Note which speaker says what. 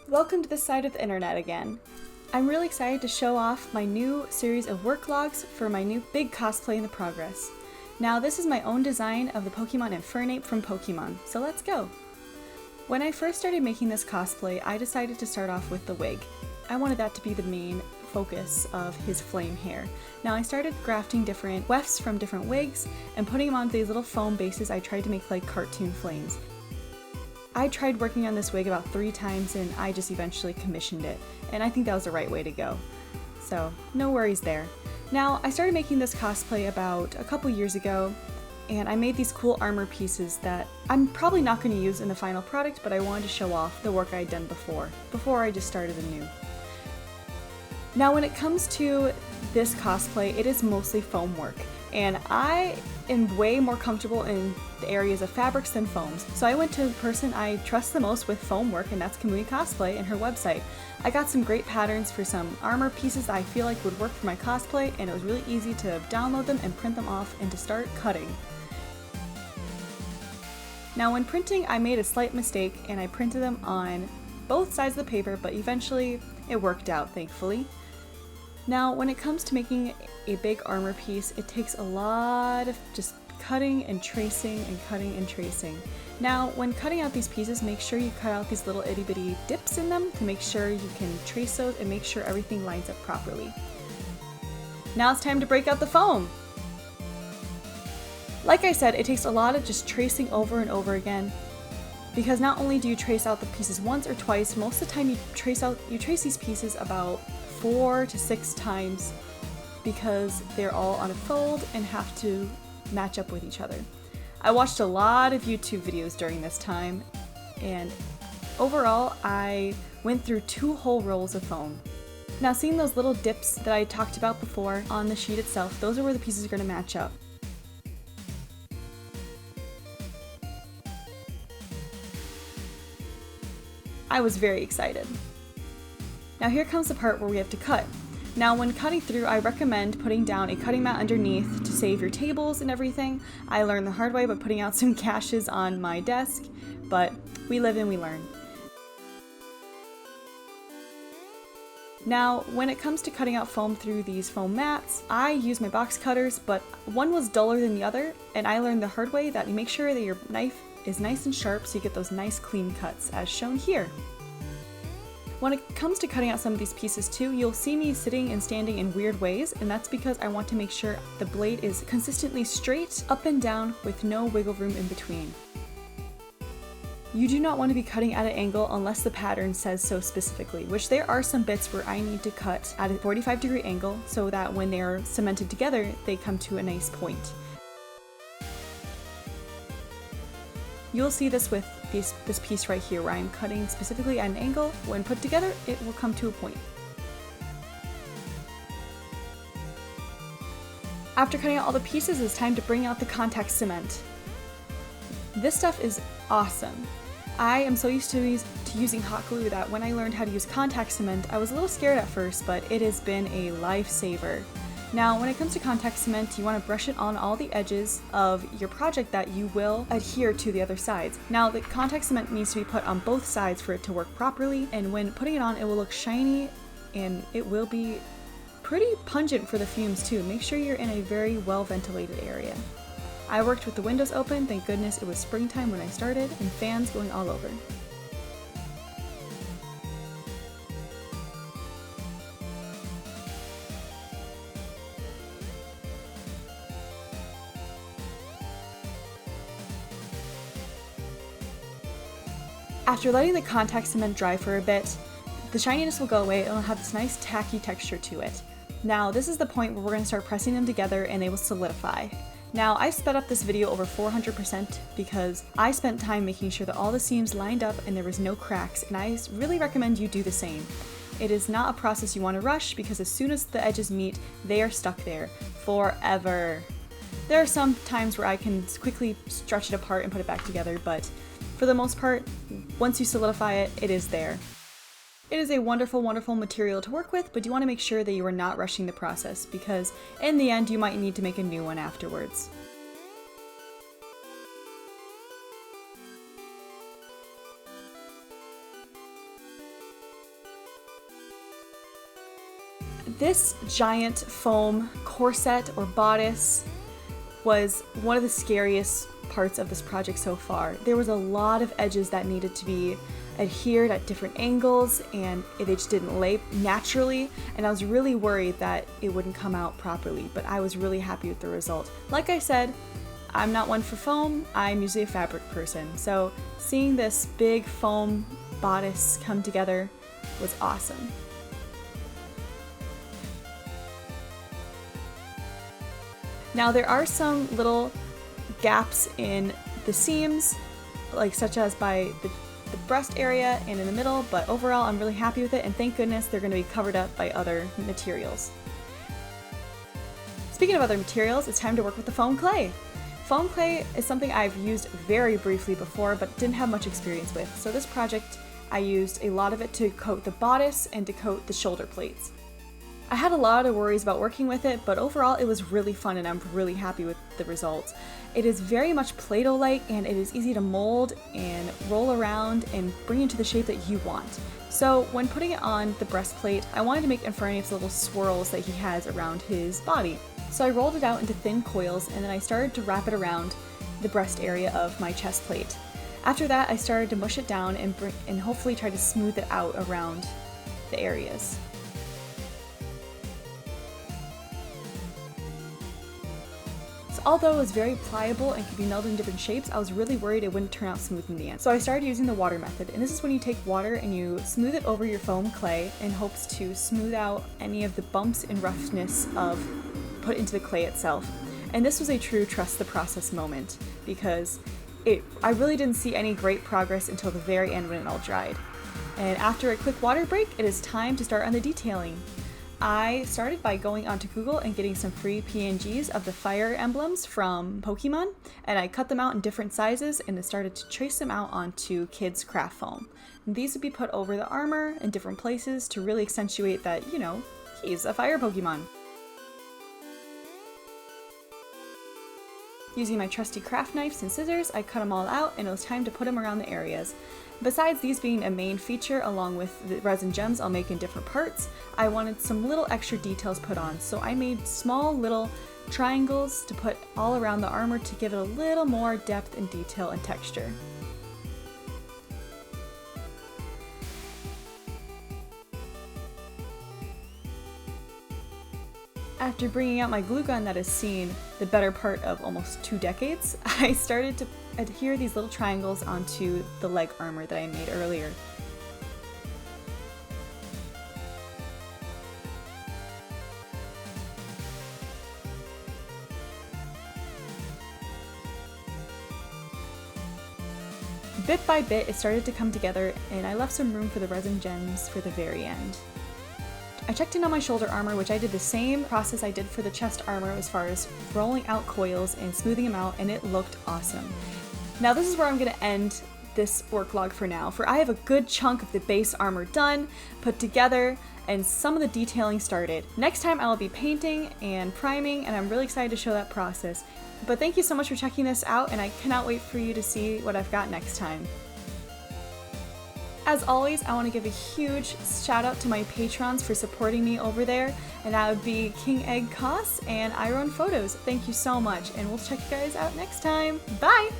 Speaker 1: Welcome to this side of the internet again. I'm really excited to show off my new series of work logs for my new big cosplay in the progress. Now this is my own design of the Pokemon Infernape from Pokemon, so let's go! When I first started making this cosplay, I decided to start off with the wig. I wanted that to be the main focus of his flame hair. Now I started grafting different wefts from different wigs and putting them onto these little foam bases I tried to make like cartoon flames. I tried working on this wig about 3 times and I just eventually commissioned it, and I think that was the right way to go. So, no worries there. Now, I started making this cosplay about a couple years ago, and I made these cool armor pieces that I'm probably not going to use in the final product, but I wanted to show off the work I had done before I just started anew. Now, when it comes to this cosplay, it is mostly foam work, and I am way more comfortable in the areas of fabrics than foams. So I went to the person I trust the most with foam work, and that's Kamui Cosplay and her website. I got some great patterns for some armor pieces that I feel like would work for my cosplay, and it was really easy to download them and print them off and to start cutting. Now when printing, I made a slight mistake and I printed them on both sides of the paper, but eventually it worked out, thankfully. Now, when it comes to making a big armor piece, it takes a lot of just cutting and tracing and cutting and tracing. Now, when cutting out these pieces, make sure you cut out these little itty bitty dips in them to make sure you can trace those and make sure everything lines up properly. Now it's time to break out the foam! Like I said, it takes a lot of just tracing over and over again, because not only do you trace out the pieces once or twice, most of the time you trace these pieces about 4 to 6 times because they're all on a fold and have to match up with each other. I watched a lot of YouTube videos during this time, and overall I went through 2 whole rolls of foam. Now, seeing those little dips that I talked about before on the sheet itself, those are where the pieces are going to match up. I was very excited. Now here comes the part where we have to cut. Now when cutting through, I recommend putting down a cutting mat underneath to save your tables and everything. I learned the hard way by putting out some caches on my desk, but we live and we learn. Now, when it comes to cutting out foam through these foam mats, I use my box cutters, but one was duller than the other, and I learned the hard way that you make sure that your knife is nice and sharp so you get those nice clean cuts, as shown here. When it comes to cutting out some of these pieces too, you'll see me sitting and standing in weird ways, and that's because I want to make sure the blade is consistently straight, up and down, with no wiggle room in between. You do not want to be cutting at an angle unless the pattern says so specifically, which there are some bits where I need to cut at a 45-degree angle so that when they're cemented together, they come to a nice point. You'll see this with this piece right here where I'm cutting specifically at an angle. When put together, it will come to a point. After cutting out all the pieces, it's time to bring out the contact cement. This stuff is awesome. I am so used to using hot glue that when I learned how to use contact cement, I was a little scared at first, but it has been a lifesaver. Now, when it comes to contact cement, you want to brush it on all the edges of your project that you will adhere to the other sides. Now, the contact cement needs to be put on both sides for it to work properly, and when putting it on, it will look shiny and it will be pretty pungent for the fumes too. Make sure you're in a very well ventilated area. I worked with the windows open, thank goodness it was springtime when I started, and fans going all over. After letting the contact cement dry for a bit, the shininess will go away and it'll have this nice tacky texture to it. Now this is the point where we're going to start pressing them together and they will solidify. Now I sped up this video over 400% because I spent time making sure that all the seams lined up and there was no cracks, and I really recommend you do the same. It is not a process you want to rush because as soon as the edges meet, they are stuck there forever. There are some times where I can quickly stretch it apart and put it back together, but for the most part, once you solidify it, it is there. It is a wonderful, wonderful material to work with, but you want to make sure that you are not rushing the process because in the end, you might need to make a new one afterwards. This giant foam corset or bodice was one of the scariest parts of this project so far. There was a lot of edges that needed to be adhered at different angles, and they just didn't lay naturally, and I was really worried that it wouldn't come out properly, but I was really happy with the result. Like I said, I'm not one for foam, I'm usually a fabric person, so seeing this big foam bodice come together was awesome. Now there are some little gaps in the seams, like such as by the breast area and in the middle, but overall I'm really happy with it, and thank goodness they're going to be covered up by other materials. Speaking of other materials, it's time to work with the foam clay. Foam clay is something I've used very briefly before but didn't have much experience with, so this project I used a lot of it to coat the bodice and to coat the shoulder plates. I had a lot of worries about working with it, but overall it was really fun and I'm really happy with the results. It is very much Play-Doh-like, and it is easy to mold and roll around and bring into the shape that you want. So when putting it on the breastplate, I wanted to make Infernape's little swirls that he has around his body. So I rolled it out into thin coils, and then I started to wrap it around the breast area of my chest plate. After that, I started to mush it down and hopefully try to smooth it out around the areas. Although it was very pliable and could be melded in different shapes, I was really worried it wouldn't turn out smooth in the end. So I started using the water method, and this is when you take water and you smooth it over your foam clay in hopes to smooth out any of the bumps and roughness of put into the clay itself. And this was a true trust the process moment, because I really didn't see any great progress until the very end when it all dried. And after a quick water break, it is time to start on the detailing. I started by going onto Google and getting some free PNGs of the fire emblems from Pokemon, and I cut them out in different sizes and I started to trace them out onto kids' craft foam. And these would be put over the armor in different places to really accentuate that, you know, he's a fire Pokemon. Using my trusty craft knives and scissors, I cut them all out, and it was time to put them around the areas. Besides these being a main feature along with the resin gems I'll make in different parts, I wanted some little extra details put on, so I made small little triangles to put all around the armor to give it a little more depth and detail and texture. After bringing out my glue gun that has seen the better part of almost 2 decades, I started to adhere these little triangles onto the leg armor that I made earlier. Bit by bit, it started to come together, and I left some room for the resin gems for the very end. I checked in on my shoulder armor, which I did the same process I did for the chest armor as far as rolling out coils and smoothing them out, and it looked awesome. Now this is where I'm going to end this work log for now, for I have a good chunk of the base armor done, put together, and some of the detailing started. Next time I will be painting and priming, and I'm really excited to show that process. But thank you so much for checking this out, and I cannot wait for you to see what I've got next time. As always, I want to give a huge shout out to my patrons for supporting me over there, and that would be King Egg Cos and Iron Photos. Thank you so much, and we'll check you guys out next time. Bye!